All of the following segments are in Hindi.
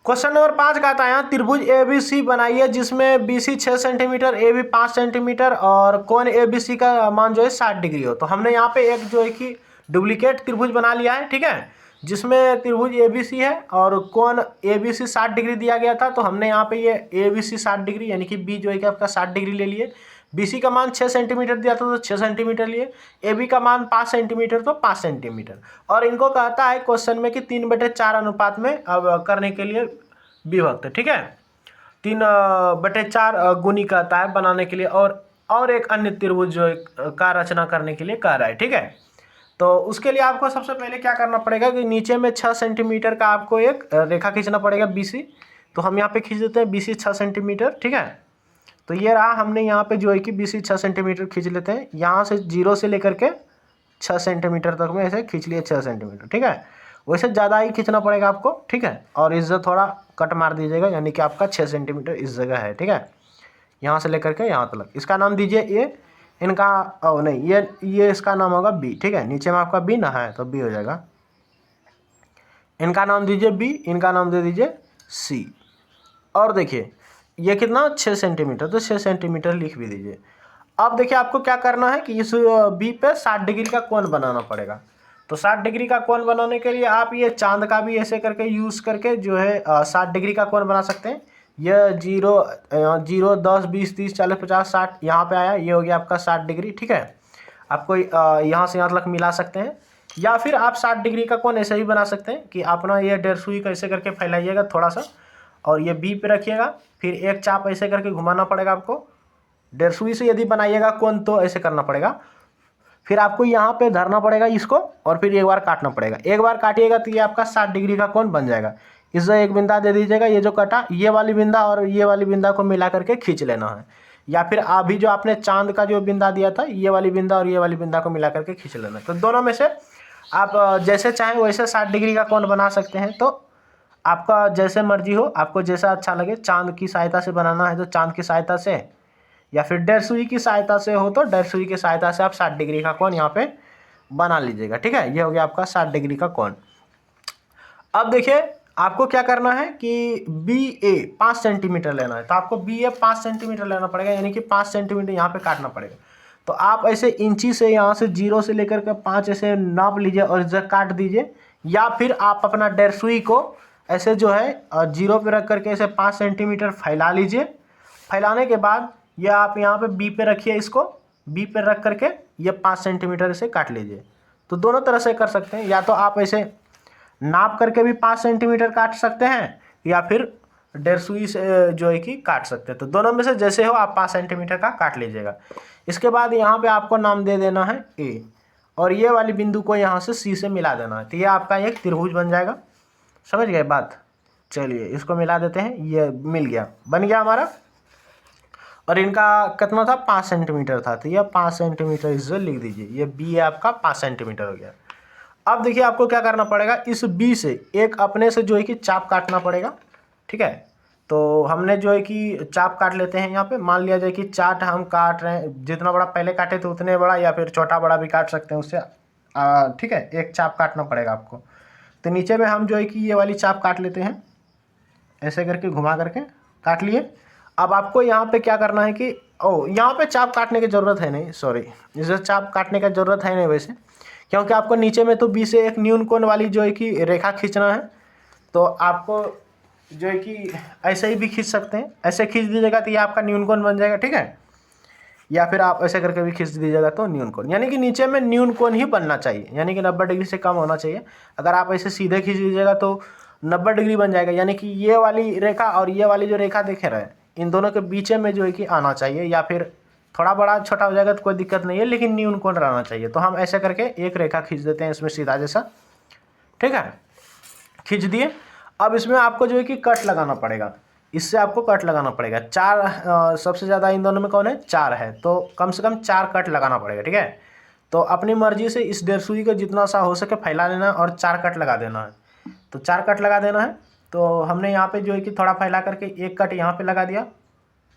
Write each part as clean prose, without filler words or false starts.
क्वेश्चन नंबर 5 का आता है यहाँ त्रिभुज ABC बनाइए जिसमें BC 6 सेंटीमीटर, AB 5 सेंटीमीटर और कोण ABC का मान जो है 60 डिग्री हो। तो हमने यहाँ पे एक जो है कि डुप्लीकेट त्रिभुज बना लिया है, ठीक है, जिसमें त्रिभुज ABC है और कोण ABC 60 डिग्री दिया गया था। तो हमने यहाँ पे ये ABC 60 डिग्री यानी कि B जो है कि आपका 60 डिग्री ले लिए। BC का मान 6 सेंटीमीटर दिया था तो 6 सेंटीमीटर लिए। AB का मान 5 सेंटीमीटर तो 5 सेंटीमीटर। और इनको कहता है क्वेश्चन में कि 3/4 अनुपात में अब करने के लिए विभक्त, ठीक है, 3/4 गुनी कहता है बनाने के लिए। और एक अन्य त्रिभुज जो का रचना करने के लिए कह रहा है, ठीक है। तो उसके लिए आपको सबसे पहले क्या करना पड़ेगा कि नीचे में 6 सेंटीमीटर का आपको एक रेखा खींचना पड़ेगा BC। तो हम यहाँ पे खींच देते हैं BC 6 सेंटीमीटर, ठीक है। तो ये रहा, हमने यहाँ पे जो है कि BC 6 सेंटीमीटर खींच लेते हैं। यहाँ से 0 से लेकर के 6 सेंटीमीटर तक में ऐसे खींच लिए 6 सेंटीमीटर, ठीक है। वैसे ज़्यादा ही खींचना पड़ेगा आपको, ठीक है। और इससे थोड़ा कट मार दीजिएगा यानी कि आपका 6 सेंटीमीटर इस जगह है, ठीक है, यहाँ से लेकर के यहाँ तक। इसका नाम दीजिए A, इनका नहीं, ये इसका नाम होगा B, ठीक है। नीचे में आपका B ना है तो B हो जाएगा। इनका नाम दीजिए B, इनका नाम दे दीजिए C। और देखिए ये कितना 6 सेंटीमीटर, तो 6 सेंटीमीटर लिख भी दीजिए। अब देखिए आपको क्या करना है कि इस B पे 60 डिग्री का कोण बनाना पड़ेगा। तो 60 डिग्री का कोण बनाने के लिए आप ये चांद का भी ऐसे करके यूज़ करके जो है 60 डिग्री का कोण बना सकते हैं। यह 0, 10, 20, 30, 40, 50, 60 यहाँ पे आया, ये हो गया आपका 60 डिग्री, ठीक है। आपको यहाँ से यहाँ तक मिला सकते हैं, या फिर आप 60 डिग्री का कोण ऐसे ही बना सकते हैं कि अपना ये 1.5 सुई का ऐसे करके फैलाइएगा थोड़ा सा और ये B पे रखिएगा। फिर एक चाप ऐसे करके घुमाना पड़ेगा आपको। 1.5 सुई से यदि बनाइएगा कोण तो ऐसे करना पड़ेगा। फिर आपको यहाँ पे धरना पड़ेगा इसको और फिर एक बार काटना पड़ेगा। एक बार काटिएगा तो ये आपका 60 डिग्री का कोण बन जाएगा। इससे एक बिंदा दे दीजिएगा, ये जो कटा ये वाली बिंदा और ये वाली बिंदा को मिला करके खींच लेना है। या फिर अभी जो आपने चांद का जो बिंदा दिया था ये वाली बिंदा और ये वाली बिंदा को मिला करके खींच लेना है। तो दोनों में से आप जैसे चाहें वैसे 60 डिग्री का कोण बना सकते हैं। तो आपका जैसे मर्जी हो, आपको जैसा अच्छा लगे। चांद की सहायता से बनाना है तो चांद की सहायता से, या फिर 1.5 सुई की सहायता से हो तो 1.5 सुई की सहायता से आप 60 डिग्री का कोण यहाँ पे बना लीजिएगा, ठीक है। ये हो गया आपका 60 डिग्री का कोण। अब देखिए आपको क्या करना है कि BA 5 सेंटीमीटर लेना है। तो आपको BA 5 सेंटीमीटर लेना पड़ेगा यानी कि 5 सेंटीमीटर यहाँ पे काटना पड़ेगा। तो आप ऐसे इंची से यहाँ से 0 से लेकर के 5 ऐसे नाप लीजिए और इसे काट दीजिए। या फिर आप अपना 1.5 सुई को ऐसे जो है 0 पे रख करके ऐसे 5 सेंटीमीटर फैला लीजिए। फैलाने के बाद ये आप यहाँ पे B पे रखिए, इसको B पे रख करके ये 5 सेंटीमीटर से काट लीजिए। तो दोनों तरह से कर सकते हैं, या तो आप ऐसे नाप करके भी 5 सेंटीमीटर काट सकते हैं या फिर 1.5 सुई से जो है कि काट सकते हैं। तो दोनों में से जैसे हो आप 5 सेंटीमीटर का काट लीजिएगा। इसके बाद यहाँ पे आपको नाम दे देना है A और ये वाली बिंदु को यहाँ से C से मिला देना है। तो ये आपका एक त्रिभुज बन जाएगा। समझ गए बात? चलिए इसको मिला देते हैं, ये मिल गया, बन गया हमारा। और इनका कितना था 5 सेंटीमीटर था, तो ये 5 सेंटीमीटर इसे लिख दीजिए। ये B आपका 5 सेंटीमीटर हो गया। अब देखिए आपको क्या करना पड़ेगा, इस B से एक अपने से जो है कि चाप काटना पड़ेगा, ठीक है। तो हमने जो है कि चाप काट लेते हैं। यहाँ पे मान लिया जाए कि चाट हम काट रहे हैं, जितना बड़ा पहले काटे थे उतने बड़ा, या फिर छोटा बड़ा भी काट सकते हैं उससे, ठीक है। एक चाप काटना पड़ेगा आपको। तो नीचे में हम जो है कि ये वाली चाप काट लेते हैं, ऐसे करके घुमा करके काट लिए। अब आपको यहाँ पे क्या करना है कि यहाँ पे चाप काटने की ज़रूरत है नहीं, सॉरी, इसे चाप काटने का ज़रूरत है नहीं वैसे, क्योंकि आपको नीचे में तो B से एक न्यून कोण वाली जो है कि रेखा खींचना है। तो आपको जो है कि ऐसे ही भी खींच सकते हैं, ऐसे खींच दीजिएगा तो ये आपका न्यून कोण बन जाएगा, ठीक है। या फिर आप ऐसे करके भी खींच दीजिएगा तो न्यून कोण, यानी कि नीचे में न्यून कोण ही बनना चाहिए, यानी कि 90 डिग्री से कम होना चाहिए। अगर आप ऐसे सीधे खींच दीजिएगा तो 90 डिग्री बन जाएगा, यानी कि ये वाली रेखा और ये वाली जो रेखा देखे रहे इन दोनों के बीच में जो है कि आना चाहिए। या फिर थोड़ा बड़ा छोटा हो जाएगा तो कोई दिक्कत नहीं है, लेकिन न्यून कोण रहना चाहिए। तो हम ऐसे करके एक रेखा खींच देते हैं इसमें सीधा जैसा, ठीक है, खींच दिए। अब इसमें आपको जो है कि कट लगाना पड़ेगा, इससे आपको कट लगाना पड़ेगा। 4 सबसे ज़्यादा इन दोनों में कौन है, 4 है, तो कम से कम 4 कट लगाना पड़ेगा, ठीक है। तो अपनी मर्जी से इस 1.5 सुई को जितना सा हो सके फैला लेना और 4 कट लगा देना है। तो 4 कट लगा देना है। तो हमने यहाँ पे जो है कि थोड़ा फैला करके एक कट यहाँ पे लगा दिया,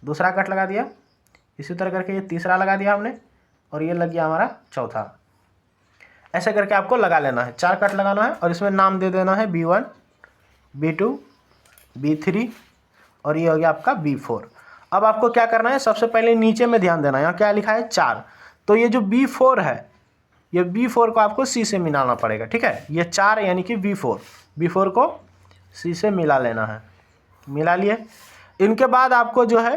दूसरा कट लगा दिया, इसी तरह करके ये तीसरा लगा दिया हमने, और ये लग गया हमारा चौथा। ऐसे करके आपको लगा लेना है, 4 कट लगाना है और इसमें नाम दे देना है B1, B2, B3 और ये हो गया आपका B4। अब आपको क्या करना है, सबसे पहले नीचे में ध्यान देना, यहाँ क्या लिखा है 4, तो ये जो B4 है, ये B4 को आपको C से मिलाना पड़ेगा, ठीक है। ये 4 यानी कि B4 को C से मिला लेना है, मिला लिए। इनके बाद आपको जो है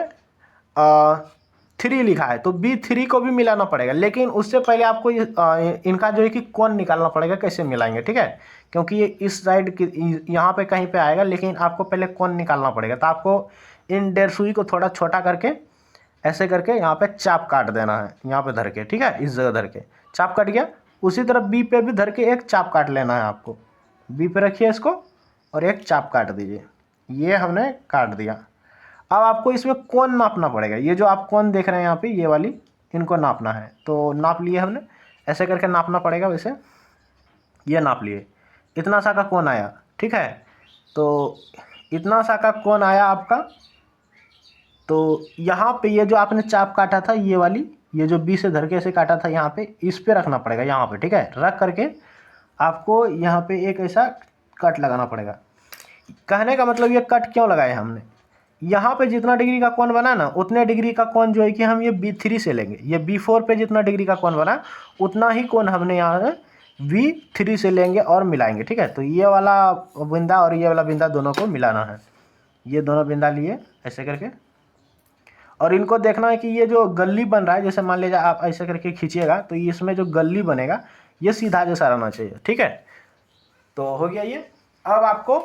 3 लिखा है, तो B3 को भी मिलाना पड़ेगा, लेकिन उससे पहले आपको इनका जो है कि कोण निकालना पड़ेगा, कैसे मिलाएंगे, ठीक है। क्योंकि ये इस साइड यहाँ पे कहीं पे आएगा, लेकिन आपको पहले कोण निकालना पड़ेगा। तो आपको इन 1.5 सुई को थोड़ा छोटा करके ऐसे करके यहाँ पे चाप काट देना है, यहाँ पे धर के, ठीक है, इस जगह धर के चाप कट गया। उसी तरह B पे भी धर के एक चाप काट लेना है आपको, B पे रखिए इसको और एक चाप काट दीजिए, ये हमने काट दिया। अब आपको इसमें कोण नापना पड़ेगा, ये जो आप कोण देख रहे हैं यहाँ पे, ये वाली, इनको नापना है। तो नाप लिए हमने, ऐसे करके नापना पड़ेगा, वैसे ये नाप लिए, इतना सा का कोण आया, ठीक है। तो इतना सा का कोण आया आपका। तो यहाँ पे ये जो आपने चाप काटा था, ये वाली, ये जो B से धर के ऐसे काटा था, यहाँ पे इस पे रखना पड़ेगा, यहाँ पे, ठीक है। रख करके आपको यहाँ पे एक ऐसा कट लगाना पड़ेगा। कहने का मतलब ये कट क्यों लगाया हमने, यहाँ पे जितना डिग्री का कोण बना ना, उतने डिग्री का कोण जो है कि हम ये B3 से लेंगे। ये B4 पे जितना डिग्री का कोण बना, उतना ही कोण हमने यहाँ B3 से लेंगे और मिलाएंगे, ठीक है। तो ये वाला बिंदा और ये वाला बिंदा दोनों को मिलाना है, ये दोनों बिंदा लिए ऐसे करके। और इनको देखना है कि ये जो गल्ली बन रहा है, जैसे मान लीजिए आप ऐसे करके खींचिएगा, तो इसमें जो गल्ली बनेगा ये सीधा जैसा रहना चाहिए, ठीक है। तो हो गया ये। अब आपको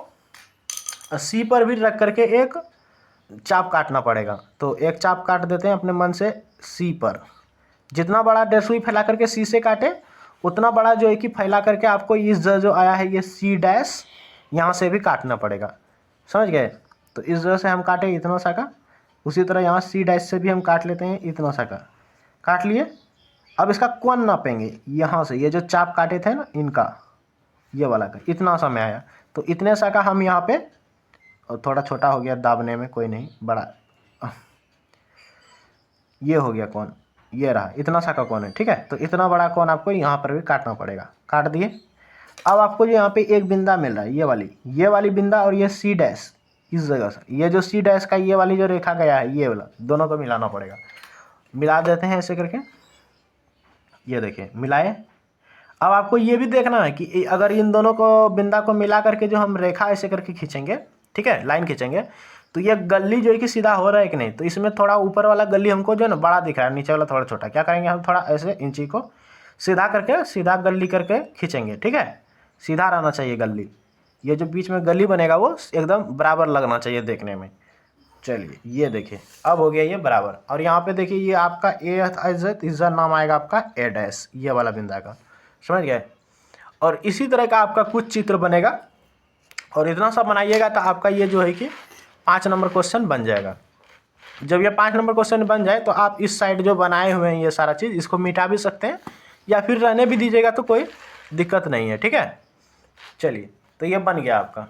C पर भी रख करके एक चाप काटना पड़ेगा। तो एक चाप काट देते हैं अपने मन से C पर। जितना बड़ा 1.5 सुई फैला करके C से काटे, उतना बड़ा जो है कि फैला करके आपको इस जो आया है ये C' यहाँ से भी काटना पड़ेगा, समझ गए। तो इस जगह से हम काटे इतना सा का, उसी तरह यहाँ C' से भी हम काट लेते हैं इतना सा का, काट लिए। अब इसका कोण नापेंगे, यहाँ से ये जो चाप काटे थे ना इनका, ये वाला का इतना सा में आया, तो इतने सा का हम यहाँ पे, और थोड़ा छोटा हो गया दाबने में, कोई नहीं, बड़ा, ये हो गया कोण, ये रहा, इतना सा का कोण है, ठीक है। तो इतना बड़ा कोण आपको यहाँ पर भी काटना पड़ेगा, काट दिए। अब आपको जो यहाँ पे एक बिंदा मिल रहा है, ये वाली बिंदा और ये C' इस जगह से, ये जो C' का ये वाली जो रेखा गया है, ये वाला, दोनों को मिलाना पड़ेगा। मिला देते हैं ऐसे करके, ये देखिए मिलाए। अब आपको ये भी देखना है कि अगर इन दोनों को बिंदा को मिला करके जो हम रेखा ऐसे करके खींचेंगे, ठीक है, लाइन खींचेंगे, तो ये गली जो है कि सीधा हो रहा है कि नहीं। तो इसमें थोड़ा ऊपर वाला गली हमको जो है ना बड़ा दिख रहा है, नीचे वाला थोड़ा छोटा, क्या करेंगे हम थोड़ा ऐसे इंची को सीधा करके, सीधा गली करके खींचेंगे, ठीक है। सीधा रहना चाहिए गली, ये जो बीच में गली बनेगा वो एकदम बराबर लगना चाहिए देखने में। चलिए ये देखिए अब हो गया ये बराबर। और यहाँ पे देखिए ये आपका इज्जत नाम आएगा आपका A', ये वाला बिंदा का, समझ गए। और इसी तरह का आपका कुछ चित्र बनेगा, और इतना सा बनाइएगा तो आपका ये जो है कि 5 नंबर क्वेश्चन बन जाएगा। जब ये 5 नंबर क्वेश्चन बन जाए तो आप इस साइड जो बनाए हुए हैं ये सारा चीज़, इसको मिटा भी सकते हैं या फिर रहने भी दीजिएगा, तो कोई दिक्कत नहीं है, ठीक है। चलिए तो ये बन गया आपका।